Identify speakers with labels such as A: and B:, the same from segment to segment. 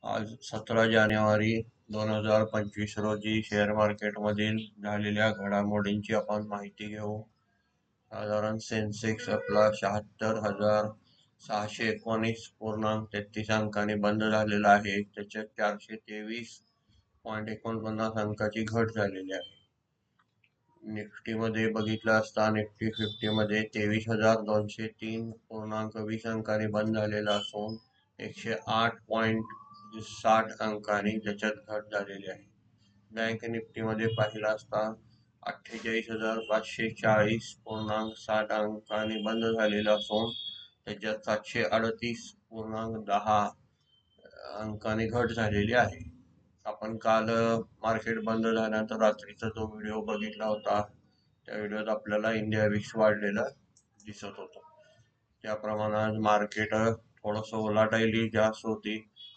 A: आज 17 जानेवारी 2025 रोजी शेअर मार्केटमधील झालेल्या घडामोडींची आपण माहिती घेऊ. साधारण सेन्सेक्स आपला 76,619.33 अंकांनी बंद झालेला आहे. त्याच्यात 423.49 अंकाची घट झालेली आहे. निफ्टीमध्ये बघितलं असता निफ्टी 50 मध्ये 23,203.20 अंकांनी बंद झालेला असून 108.60 अंकांनी त्याच्यात घट झालेली आहे. बँक निफ्टीमध्ये पाहिलं असता 48,540.60 अंकांनी बंद झालेला असून त्याच्यात 738.10 अंकांनी घट झालेली आहे. आपण काल मार्केट बंद झाल्यानंतर रात्रीचा जो व्हिडिओ बघितला होता त्या व्हिडिओत आपल्याला इंडिया विक्स वाढलेला दिसत होतं. त्याप्रमाणे आज मार्केट थोडंसं वोलाटाईली जास्त होती.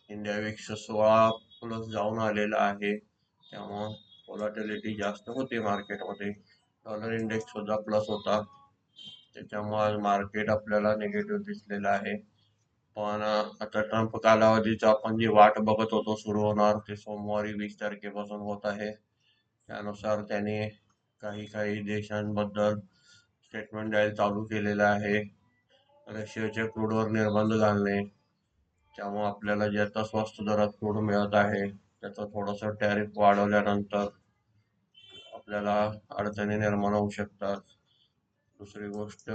A: इंडिया विक्स 16 प्लस जाऊन आलेला आहे, त्यामुळं वोलाटिलिटी जास्त होती मार्केटमध्ये. डॉलर इंडेक्स सुद्धा प्लस होता, त्याच्यामुळे आज मार्केट आपल्याला निगेटिव्ह दिसलेलं आहे. पण आता ट्रम्प कालावधीचा आपण जी वाट बघत होतो सुरू होणार ते सोमवारी 20 तारखेपासून होत आहे. त्यानुसार त्याने काही काही देशांबद्दल स्टेटमेंट द्यायला चालू केलेलं आहे. रशियाच्या क्रूडवर निर्बंध घालणे, त्यामुळे आपल्याला ज्याचा स्वस्त दरात क्रूड मिळत आहे त्याचं थोडंसं टॅरिफ वाढवल्यानंतर आपल्याला अडचणी निर्माण होऊ शकतात. दुसरी गोष्ट,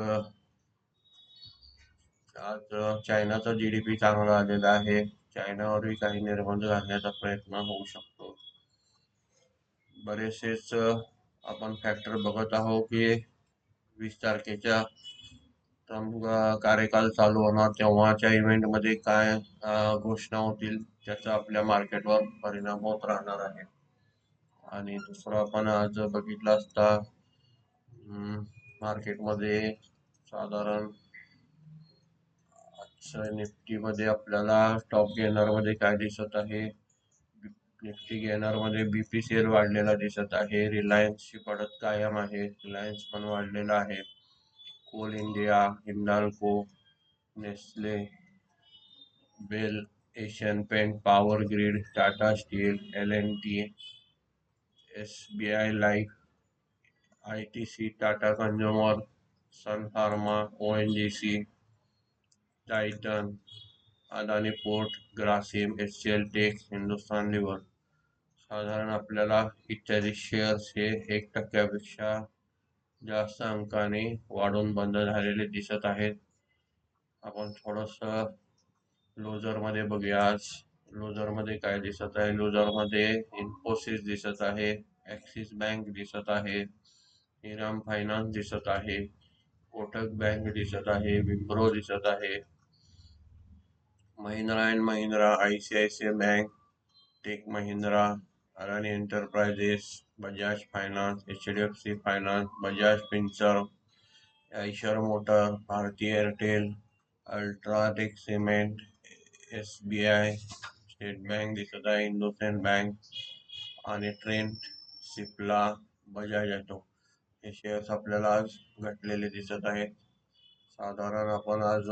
A: आज चायनाचा GDP चांगला आलेला आहे. चायनावरही काही निर्बंध घालण्याचा प्रयत्न होऊ शकतो. बरेचसेच आपण फॅक्टर बघत आहोत की 20 तारखेच्या ट्रम्प कार्यकाल चालू होणार तेव्हाच्या इव्हेंटमध्ये काय घोषणा होतील त्याचा आपल्या मार्केटवर परिणाम होत राहणार आहे. आणि दुसरं आपण आज बघितलं असता मार्केटमध्ये साधारण निफ्टीमध्ये आपल्याला टॉप गेनर मध्ये काय दिसत आहे, निफ्टी गेनर मध्ये BPCL वाढलेला दिसत आहे. रिलायन्सची पडत कायम आहे, रिलायन्स पण वाढलेला आहे. Coal India, Hindalco, Nestle, BEL, Asian Paint, Power Grid, Tata Steel, L&T, SBI Life, ITC, Tata Consumer, Sun Pharma, ONGC, Titan, Adani Port, Grasim, HCL Tech, Hindustan Lever साधारण आपल्याला इत्यादी शेअर्स हे 1% जास्त अंकाने वाढून बंद झालेले दिसत आहेत. आपण थोडस लुजर मध्ये बघूया. आज लुजर मध्ये काय दिसत आहे, लुजर मध्ये इन्फोसिस दिसत आहे, ऍक्सिस बँक दिसत आहे, श्रीराम फायनान्स दिसत आहे, कोटक बँक दिसत आहे, विप्रो दिसत आहे, Mahindra and Mahindra, ICICI bank, tech Mahindra, Adani enterprises, Bajaj finance, HDFC finance, Bajaj Finserv, Eicher motor, Bharti Airtel, UltraTech cement, SBI, state bank दिसत आहे, इंडोसिंड बँक आणि ट्रेंट, सिप्ला, बजाज ऑटो हे शेअर्स आपल्याला आज घटलेले दिसत आहेत. साधारण आपण आज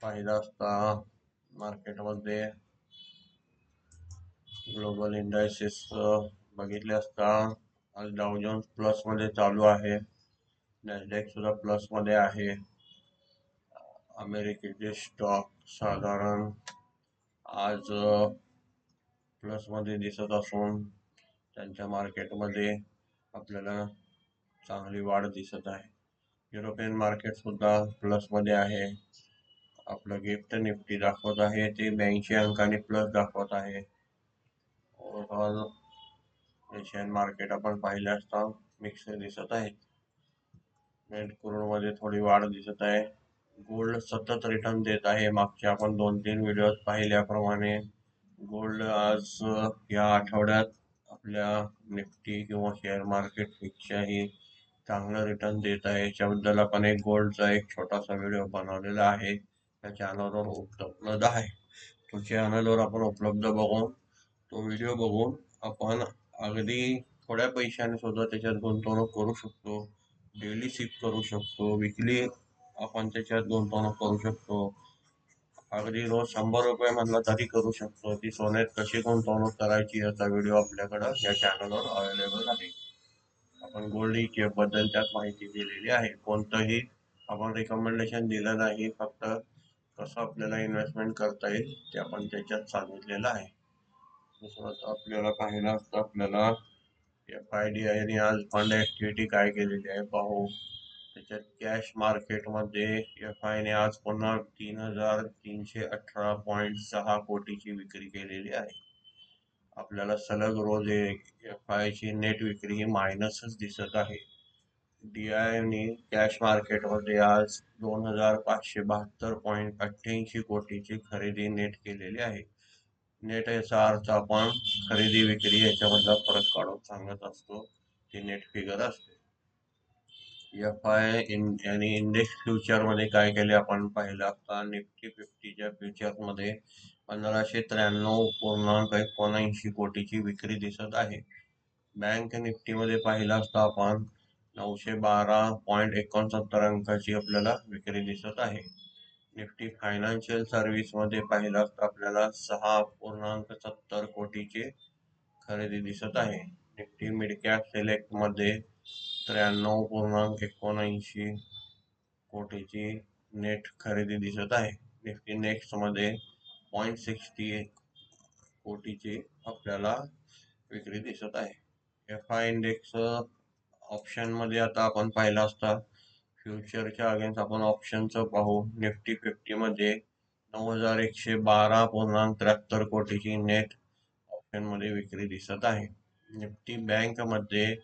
A: पाहिलं असता मार्केटमध्ये ग्लोबल इंडायसेस बघितले असता आज डाव जोन्स प्लस मध्ये चालू आहे, नॅसडॅक सुद्धा प्लस मध्ये आहे. अमेरिकेचे स्टॉक साधारण आज प्लस मध्ये दिसत असून त्यांच्या मार्केटमध्ये आपल्याला चांगली वाढ दिसत आहे. युरोपियन मार्केट सुद्धा प्लस मध्ये आहे. आपलं गिफ्ट निफ्टी दाखवत आहे ते 82 अंकांनी प्लस दाखवत आहे. ओव्हरऑल एशियन मार्केट आपण पाहिले असता मिक्स दिसत आहे. नेट क्रूड मध्ये थोडी वाढ दिसत आहे. गोल्ड सतत रिटर्न देत आहे. मागच्या आपण 2-3 व्हिडिओत पाहिल्याप्रमाणे गोल्ड आज या आठवड्यात आपल्या निफ्टी किंवा शेअर मार्केट पेक्षाही चांगलं रिटर्न देत आहे. याच्याबद्दल आपण एक गोल्डचा एक छोटासा व्हिडिओ बनवलेला आहे, त्या चॅनलवर उपलब्ध आहे. तो चॅनलवर आपण उपलब्ध बघून तो व्हिडिओ बघून आपण अगदी थोड्या पैशाने सुद्धा त्याच्यात गुंतवणूक करू शकतो. डेली सिप करू शकतो, विकली आपण त्याच्यात गुंतवणूक करू शकतो. अगदी रोज 100 रुपये म्हणलं तरी करू शकतो. ती सोन्यात कशी गुंतवणूक करायची याचा व्हिडिओ आपल्याकडं या चॅनलवर अवेलेबल आहे. आपण गोल्ड ETF बद्दल त्यात माहिती दिलेली आहे. कोणतंही आपण रिकमेंडेशन दिलं नाही, फक्त कसं आपल्याला इन्व्हेस्टमेंट करता येईल ते आपण त्याच्यात सांगितलेलं आहे. दुसरं आपल्याला पाहिलं असतं आपल्याला FIDI ने आज फंड ऍक्टिव्हिटी काय केलेली आहे पाहू. त्याच्यात कॅश मार्केटमध्ये FI ने आज पुन्हा 3,318.6 कोटीची विक्री केलेली आहे. आपल्याला सलग रोज FI ची नेट विक्री ही मायनसच दिसत आहे. DI ने कॅश मार्केटमध्ये आज 2,572.88 कोटीची खरेदी नेट केलेली आहे. नेट याचा अर्थ आपण खरेदी विक्री याच्यामधला फरक काढून सांगत असतो, ती नेट फिगर असते. FI आणि इंडेक्स फ्युचर मध्ये काय केले आपण पाहिलं असता. निफ्टी 50च्या फ्युचर मध्ये 1593.79 कोटीची विक्री दिसत आहे. बँक निफ्टी मध्ये पाहिलं असता आपण 912.69 अंकाची आपल्याला विक्री दिसत आहे. निफ्टी फायनान्शियल सर्व्हिस मध्ये पाहिलं असता आपल्याला 6.70 कोटीची खरेदी दिसत आहे. निफ्टी मिड कॅप सिलेक्ट मध्ये 93.79 कोटीची नेट खरेदी दिसत आहे. निफ्टी नेक्स्ट मध्ये 0.68 कोटीची आपल्याला विक्री दिसत आहे. FI इंडेक्स ऑप्शन मध्ये आता आपण पाहिलं असता फ्युचरच्या अगेन्स्ट आपण ऑप्शनचं पाहू. निफ्टी 50 मध्ये 9,112.73 कोटीची नेट ऑप्शन मध्ये विक्री दिसत आहे. निफ्टी बँक मध्ये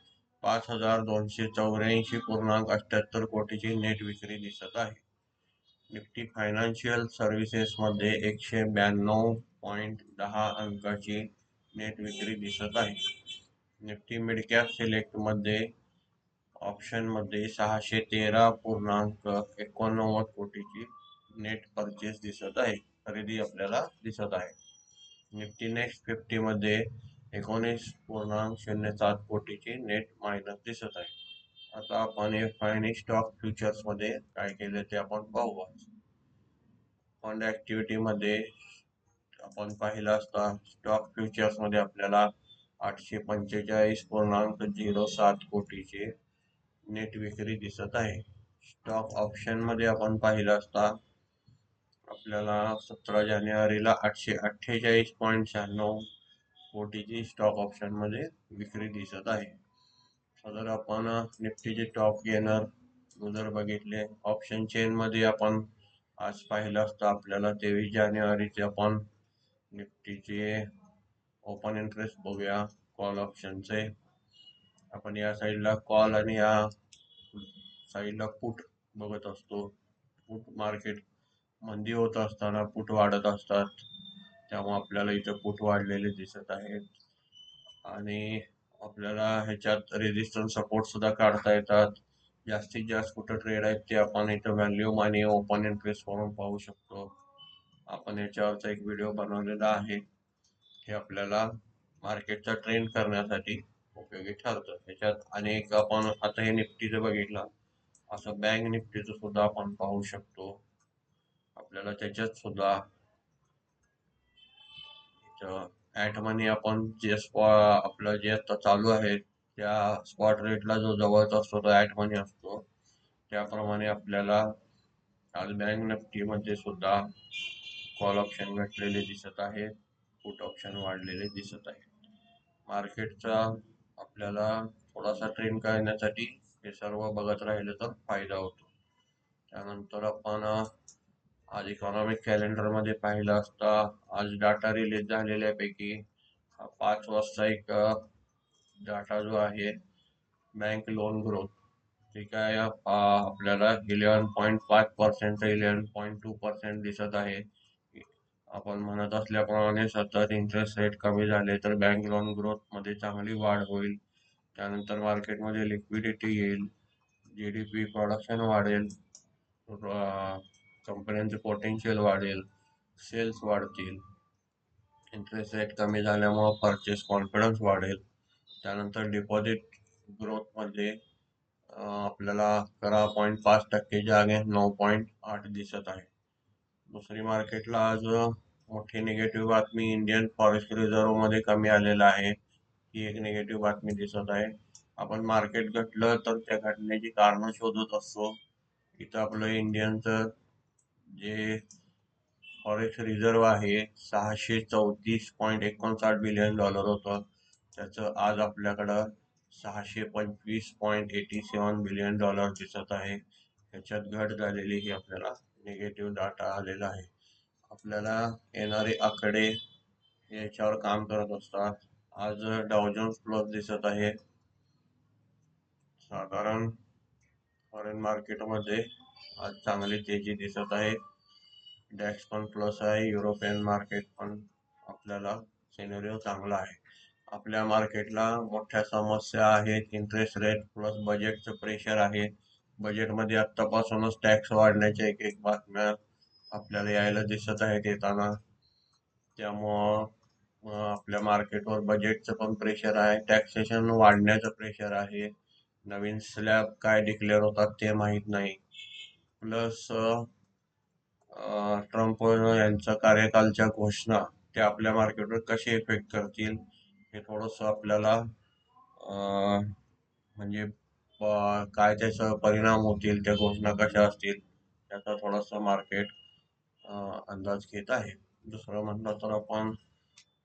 A: 5,284.78 कोटीची नेट विक्री दिसत आहे. निफ्टी फायनान्शियल सर्व्हिसेस मध्ये 192.10 अंकाची नेट विक्री दिसत आहे. निफ्टी मिड कॅप सिलेक्ट मध्ये ऑप्शन मध्ये 613.89 कोटीची नेट परचेस दिसत आहे, खरेदी आपल्याला दिसत आहे. निफ्टी नेक्स्ट 50 मध्ये 19.07 कोटीची नेट मायनस दिसत आहे. आता आपण FI स्टॉक फ्युचर्स मध्ये काय केले ते आपण पाहू. फंड ऍक्टिव्हिटी मध्ये आपण पाहिलं असता स्टॉक फ्युचर्स मध्ये आपल्याला 845.07 कोटीची नेट विक्री दिसत आहे. स्टॉक ऑप्शन मध्ये आपण पाहिलं असता आपल्याला 17 जानेवारीला 848.96 कोटीची स्टॉक ऑप्शन मध्ये विक्री दिसत आहे. जर आपण निफ्टीचे टॉप गेनर जर बघितले ऑप्शन चेन मध्ये आपण आज पाहिलं असतं आपल्याला 23 जानेवारीचे आपण निफ्टीचे ओपन इंटरेस्ट बघूया कॉल ऑप्शनचे. आपण या साईडला कॉल आणि या साईडला पुट बघत असतो. पुट मार्केट मंदी होत असताना पुट वाढत असतात, त्यामुळे आपल्याला इथं पुट वाढलेले दिसत आहेत. आणि आपल्याला ह्याच्यात रेजिस्टन्स सपोर्ट सुद्धा काढता येतात. जास्तीत जास्त कुठं ट्रेड आहेत ते आपण इथं व्हॅल्यूम आणि ओपन इंटरेस्ट वरून पाहू शकतो. आपण याच्यावरचा एक व्हिडिओ बनवलेला आहे, हे आपल्याला मार्केटचा ट्रेंड करण्यासाठी उपयोगी ठरतं. त्याच्यात अनेक आपण आता हे निफ्टीचं बघितलं, असं बँक निफ्टीचं सुद्धा आपण पाहू शकतो. आपल्याला त्याच्यात सुद्धा ऍट मनी आपण जे आपलं जे आता चालू आहे त्या स्पॉट रेटला जो जवळचा असतो तो ऍट मनी असतो. त्याप्रमाणे आपल्याला आज बँक निफ्टी मध्ये सुद्धा कॉल ऑप्शन घटलेले दिसत आहे, पुट ऑप्शन वाढलेले दिसत आहे. मार्केटचा आपल्याला थोडासा ट्रेंड करण्यासाठी हे सर्व बघत राहिले तर फायदा होतो. त्यानंतर आपण आज इकॉनॉमिक कॅलेंडर मध्ये पाहिलं असता आज डाटा रिलीज झालेल्यापैकी 5 वाजता एक डाटा जो आहे बँक लोन ग्रोथ, ठीक आहे, आपल्याला 11.5% 11.2% दिसत आहे. आपण म्हणत असल्याप्रमाणे सतत इंटरेस्ट रेट कमी झाले तर बँक लोन ग्रोथ मध्ये चांगली वाढ होईल. त्यानंतर मार्केटमध्ये लिक्विडिटी येईल, GDP प्रोडक्शन वाढेल, कंपन्यांचे पोटेन्शियल वाढेल, सेल्स वाढतील, इंटरेस्ट रेट कमी झाल्यामुळे परचेस कॉन्फिडन्स वाढेल. त्यानंतर डिपॉझिट ग्रोथ मध्ये आपल्याला 11.5% जागे 9.8 दिसत आहे. दुसरी मार्केटला आज मोठी निगेटिव्ह बातमी इंडियन फॉरेस्ट रिझर्व्ह मध्ये कमी आलेला आहे. ही एक निगेटिव्ह बातमी दिसत आहे. आपण मार्केट घटलं तर त्या घटनेची कारणं शोधत असतो. इथं आपलं इंडियनचं जे फॉरेस्ट रिझर्व्ह आहे 634.59 बिलियन डॉलर होतं. त्याचं आज आपल्याकडं 625.87 बिलियन डॉलर दिसत आहे. ह्याच्यात घट झालेली ही आपल्याला निगेटिव्ह डाटा आलेला आहे. आपल्याला येणारे आकडे याच्यावर काम करत असतात. आज डाव जोन्स प्लस दिसत आहे. साधारण फॉरेन मार्केटमध्ये आज चांगली तेजी दिसत आहे. डॅक्स पण प्लस आहे. युरोपियन मार्केट पण आपल्याला सिनेरिओ चांगला आहे. आपल्या मार्केटला मोठ्या समस्या आहेत. इंटरेस्ट रेट प्लस बजेटचं प्रेशर आहे. बजेटमध्ये आत्तापासूनच टॅक्स वाढण्याच्या एक एक बातम्या आपल्याला यायला दिसत आहेत येताना. त्यामुळं आपल्या मार्केटवर बजेटचं पण प्रेशर आहे. टॅक्सेशन वाढण्याचं प्रेशर आहे. नवीन स्लॅब काय डिक्लेअर होतात ते माहीत नाही. प्लस ट्रम्प यांच्या कार्यकालच्या घोषणा त्या आपल्या मार्केटवर कसे इफेक्ट करतील हे थोडंसं आपल्याला म्हणजे काय त्याचा परिणाम होतील, त्या घोषणा कशा असतील त्याचा थोडासा मार्केट अंदाज घेत आहे. दुसरं म्हटलं तर आपण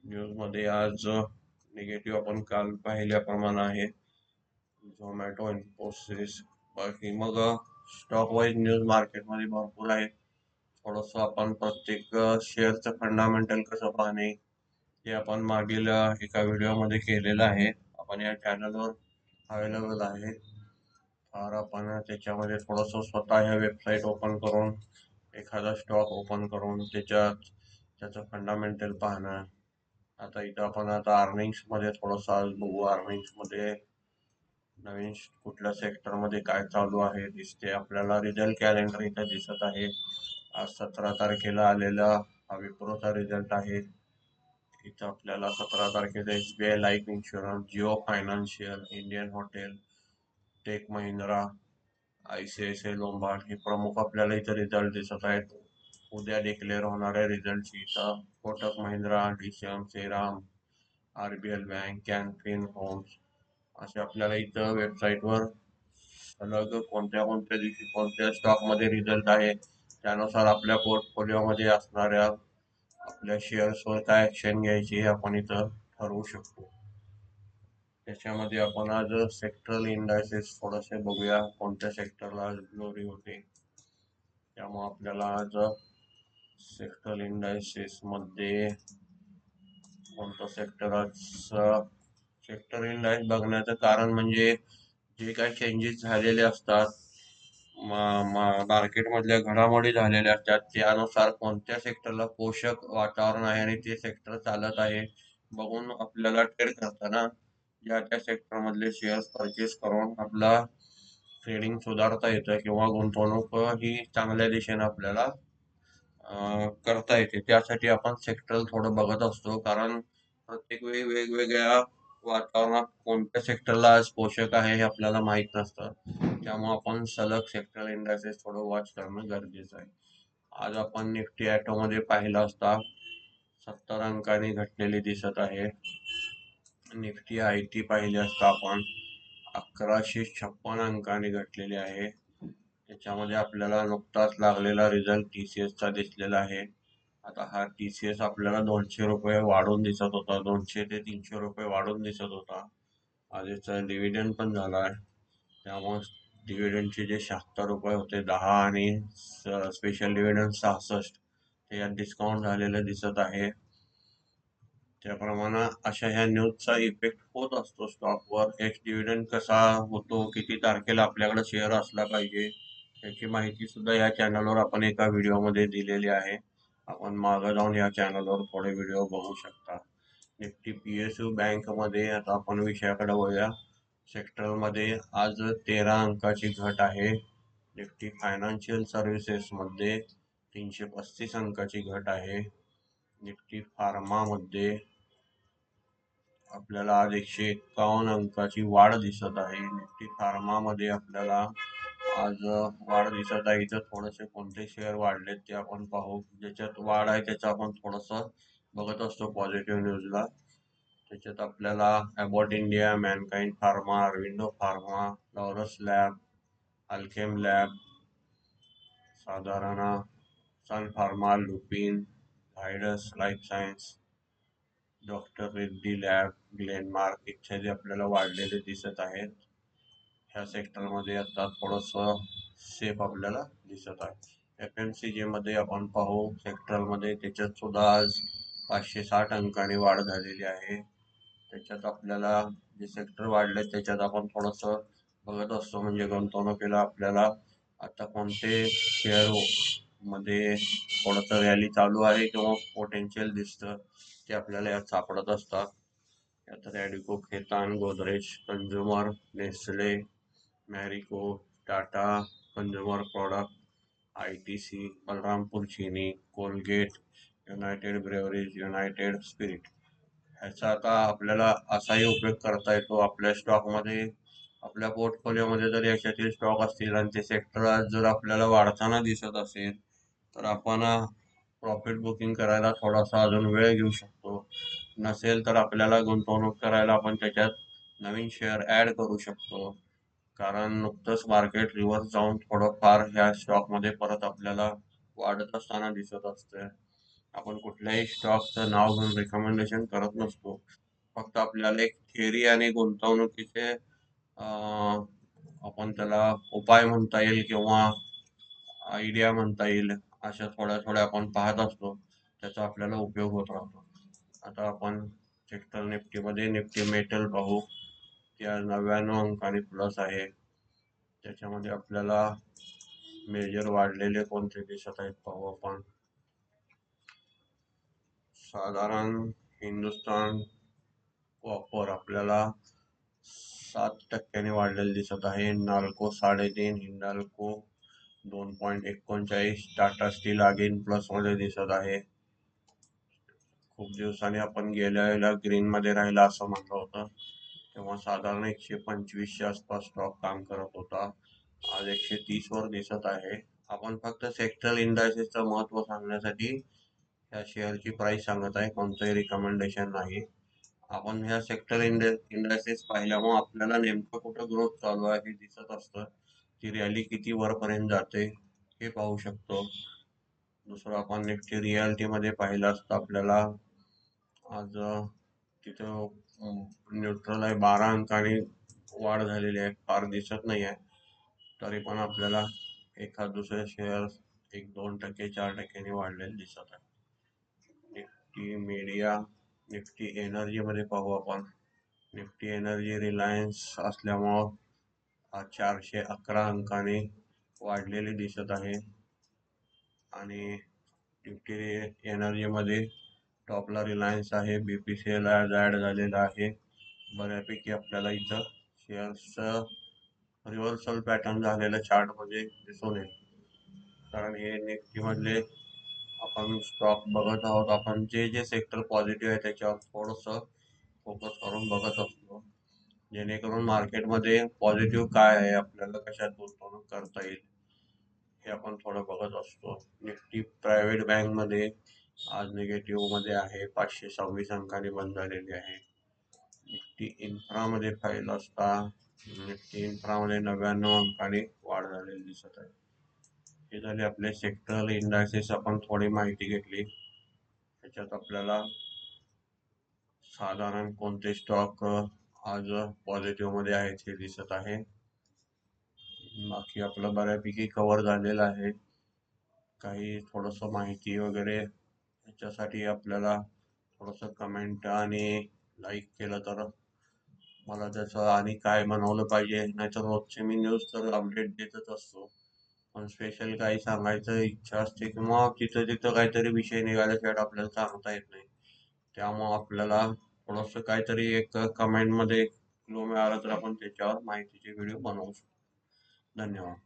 A: न्यूजमध्ये आज निगेटिव्ह आपण काल पाहिल्याप्रमाणे आहे झोमॅटो इन्फोसिस. बाकी मग स्टॉक वाईज न्यूज मार्केटमध्ये भरपूर आहे. थोडंसं आपण प्रत्येक शेअरचं फंडामेंटल कसं पाहणे हे आपण मागील एका व्हिडिओमध्ये केलेलं आहे. आपण या चॅनलवर अवेलेबल आहे. तर आपण त्याच्यामध्ये थोडंसं स्वतः ह्या वेबसाईट ओपन करून एखादा स्टॉक ओपन करून त्याचं फंडामेंटल पाहणं. आता इथं आपण आता अर्निंग्समध्ये थोडंसं आज बघू. अर्निंग्समध्ये नवीन कुठल्या सेक्टरमध्ये काय चालू आहे दिसते आपल्याला. रिझल्ट कॅलेंडर इथं दिसत आहे. आज 17 तारखेला आलेला हा विप्रोचा रिझल्ट आहे. इथं आपल्याला 17 तारखेचा SBI life insurance, Jio financial, Indian hotel, tech Mahindra, ICICI Lombard हे प्रमुख आपल्याला इथं रिझल्ट दिसत आहेत. उद्या डिक्लेअर होणाऱ्या रिझल्टची इथं Kotak Mahindra, DCM, Shriram, RBL Bank, Can Fin Homes असे आपल्याला इथं वेबसाईटवर सलग कोणत्या कोणत्या दिवशी कोणत्या स्टॉकमध्ये रिझल्ट आहे त्यानुसार आपल्या पोर्टफोलिओमध्ये असणाऱ्या आपल्या शेअर्सवर काय ऍक्शन घ्यायची हे आपण इथं ठरवू शकतो. त्याच्यामध्ये आपण आज सेक्टरल इंडायसेस थोडेसे बघूया कोणत्या सेक्टरला आज ग्लोरी होते. त्यामुळे आपल्याला आज सेक्टरल इंडायसेस मध्ये कोणतं सेक्टर आज सेक्टर इंडायस बघण्याचं कारण म्हणजे जे काही चेंजेस झालेले असतात मार्केटमधल्या घडामोडी झालेल्या असतात त्यानुसार कोणत्या सेक्टरला पोषक वातावरण आहे आणि ते सेक्टर चालत आहे बघून आपल्याला ट्रेड करताना या त्या सेक्टरमधले शेअर्स परचेस करून आपला ट्रेडिंग सुधारता येतं किंवा गुंतवणूक ही चांगल्या दिशेने आपल्याला करता येते. त्यासाठी आपण सेक्टर थोडं बघत असतो कारण प्रत्येक वेळी वेगवेगळ्या वातावरणात कोणत्या सेक्टरला आज पोषक आहे हे आपल्याला माहित नसतं. त्यामुळे आपण सलग सेक्टर इंडायसेस थोडं वॉच करणं गरजेचं आहे. आज आपण निफ्टी ॲटोमध्ये पाहिलं असता 70 अंकांनी घटलेली दिसत आहे. निफ्टी IT पाहिले असता आपण 1156 अंकांनी घटलेले आहे. त्याच्यामध्ये आपल्याला नुकताच लागलेला रिझल्ट TCSचा दिसलेला आहे. आता हा TCS आपल्याला 200 रुपये वाढून दिसत होता. 200 ते 300 रुपये वाढून दिसत होता. आज याचा डिव्हिडंड पण झाला आहे. त्यामुळे डिव्हिडंडचे जे 76 रुपये होते 10 आणि स्पेशल डिव्हिडंड 66 ते यात डिस्काउंट झालेलं दिसत आहे. त्याप्रमाणे अशा ह्या न्यूजचा इफेक्ट होत असतो स्टॉकवर. एक्स डिव्हिडंड कसा होतो, किती तारखेला आपल्याकडे शेअर असला पाहिजे याची माहिती सुद्धा या चॅनलवर आपण एका व्हिडिओमध्ये दिलेली आहे. आपण मागं जाऊन या चॅनलवर थोडे व्हिडिओ बघू शकता. निफ्टी PSU बँकमध्ये आता आपण विषयाकडे वळूया. सेक्टरमध्ये आज 13 अंकाची घट आहे. निफ्टी फायनान्शियल सर्व्हिसेसमध्ये 335 अंकाची घट आहे. निफ्टी फार्मामध्ये आपल्याला आज 151 अंकाची वाढ दिसत आहे. निफ्टी फार्मामध्ये आपल्याला आज वाढ दिसत आहे. इथं थोडेसे कोणते शेअर वाढलेत ते आपण पाहू. ज्याच्यात वाढ आहे त्याचं आपण थोडस बघत असतो पॉझिटिव्ह न्यूजला. त्याच्यात आपल्याला Abbott India, Mankind Pharma, Aurobindo Pharma, Laurus Lab, Alkem Lab, साधारण Sun Pharma, Lupin, Zydus Life Science, Doctor Reddy Lab, Glenmark इत्यादी आपल्याला वाढलेले दिसत आहेत. ह्या सेक्टरमध्ये आता थोडस सेफ आपल्याला दिसत आहे. FMCG मध्ये आपण पाहू सेक्टरमध्ये, त्याच्यात सुद्धा आज 560 अंकांनी वाढ झालेली आहे. त्याच्यात आपल्याला जे सेक्टर वाढले त्याच्यात आपण थोडस बघत असतो. म्हणजे गुंतवणुकीला आपल्याला आता कोणते शेअर मध्ये थोडस रॅली चालू आहे किंवा पोटेन्शियल दिसतं ते आपल्याला यात सापडत असतात. यात Radico, Khaitan, Godrej Consumer, Nestle, Marico, Tata Consumer Product, ITC, Balrampur Chini, Colgate, United Breweries, United Spirit. ह्याचा आता आपल्याला असाही उपयोग करता येतो आपल्या स्टॉकमध्ये. आपल्या पोर्टफोलिओमध्ये जर याच्यातील स्टॉक असतील आणि ते सेक्टर जर आपल्याला वाढताना दिसत असेल तर आपण प्रॉफिट बुकिंग करायला थोडासा अजून वेळ घेऊ शकतो. नसेल तर आपल्याला गुंतवणूक करायला आपण त्याच्यात नवीन शेअर ऍड करू शकतो. कारण नुकतंच मार्केट रिव्हर्स जाऊन थोडंफार ह्या स्टॉकमध्ये परत आपल्याला वाढत असताना दिसत असते. आपण कुठल्याही स्टॉकचं नाव घेऊन रिकमेंडेशन करत नसतो. फक्त आपल्याला एक थिअरी आणि गुंतवणुकीचे आपण त्याला उपाय म्हणता येईल किंवा आयडिया म्हणता येईल, अशा थोड्या थोड्या आपण पाहत असतो. त्याचा आपल्याला उपयोग होत राहतो. आता आपण सेक्टर निफ्टीमध्ये निफ्टी मेटल पाहू. त्या 99 अंकांनी प्लस आहे. त्याच्यामध्ये आपल्याला मेजर वाढलेले कोणते दिसत आहेत पाहू आपण. साधारण हिंदुस्तान कॉपर आपल्याला 7% वाढलेले दिसत आहे. NALCO 3.5, Hindalco 2.39, Tata steel again plus मध्ये दिसत आहे. खूप दिवसांनी आपण गेल्या ग्रीन मध्ये राहिला असं म्हटलं होतं, तेव्हा साधारण 125च्या आसपास स्टॉक काम करत होता. आज 130 वर दिसत आहे. आपण फक्त सेक्टरल इंडायसेसचं महत्व सांगण्यासाठी या शेअरची प्राइस सांगत आहे, कोणतंही रिकमेंडेशन नाही. आपण ह्या सेक्टर इंडायसेस पाहिल्यामुळे आपल्याला नेमकं कुठं ग्रोथ चालू आहे हे दिसत असतं. ती रॅली किती वरपर्यंत जाते हे पाहू शकतो. दुसरं आपण निफ्टी रियालिटी मध्ये पाहिलं असतं आपल्याला आज तिथं न्यूट्रल आहे. 12 अंकांनी वाढ झालेली आहे, फार दिसत नाही आहे. तरी पण आपल्याला एखाद दुसरे शेअर 1-2%, 4%नी वाढलेले दिसत आहे. निफ्टी मीडिया, निफ्टी एनर्जी मध्ये पाहू आपण. निफ्टी एनर्जी रिलायन्स असल्यामुळं 411 अंकाने वाढलेले दिसत आहे. आणि निफ्टी एनर्जी मध्ये टॉपला रिलायन्स आहे, BPCL आज ऍड झालेला आहे. बऱ्यापैकी आपल्याला इथं शेअर्सचं रिव्हर्सल पॅटर्न झालेलं चार्ट मध्ये दिसून येईल. कारण हे निफ्टी मधले आपण स्टॉक बघत आहोत. आपण जे जे सेक्टर पॉझिटिव्ह आहे त्याच्यावर थोडस फोकस करून बघत असतो, जेणेकरून मार्केटमध्ये पॉझिटिव्ह काय आहे, आपल्याला कशात गुंतवणूक करता येईल हे आपण थोडं बघत असतो. निफ्टी प्रायव्हेट बँक मध्ये आज निगेटिव्ह मध्ये आहे, 526 अंकांनी बंद झालेली आहे. निफ्टी इन्फ्रा मध्ये पाहिलं असता निफ्टी इन्फ्रा मध्ये 99 अंकांनी वाढ झालेली दिसत आहे. हे झाले आपले सेक्टरल इंडायसेस. आपण थोडी माहिती घेतली. त्याच्यात आपल्याला साधारण कोणते स्टॉक आज पॉझिटिव्ह मध्ये आहेत हे दिसत आहे. बाकी आपलं बऱ्यापैकी कव्हर झालेलं आहे. काही थोडस माहिती वगैरे याच्यासाठी आपल्याला थोडस कमेंट आणि लाईक केलं तर मला त्याचं आणि काय बनवलं पाहिजे. नाहीतर रोजचे मी न्यूज तर अपडेट देतच असतो, पण स्पेशल काही सांगायचं इच्छा असते किंवा तिथं तिथं काहीतरी विषय निघाल्याशिवाय आपल्याला सांगता येत नाही. त्यामुळे आपल्याला थोडस काहीतरी एक कमेंट मध्ये क्लू मिळाला तर आपण त्याच्यावर माहितीचे व्हिडिओ बनवू शकतो. धन्यवाद.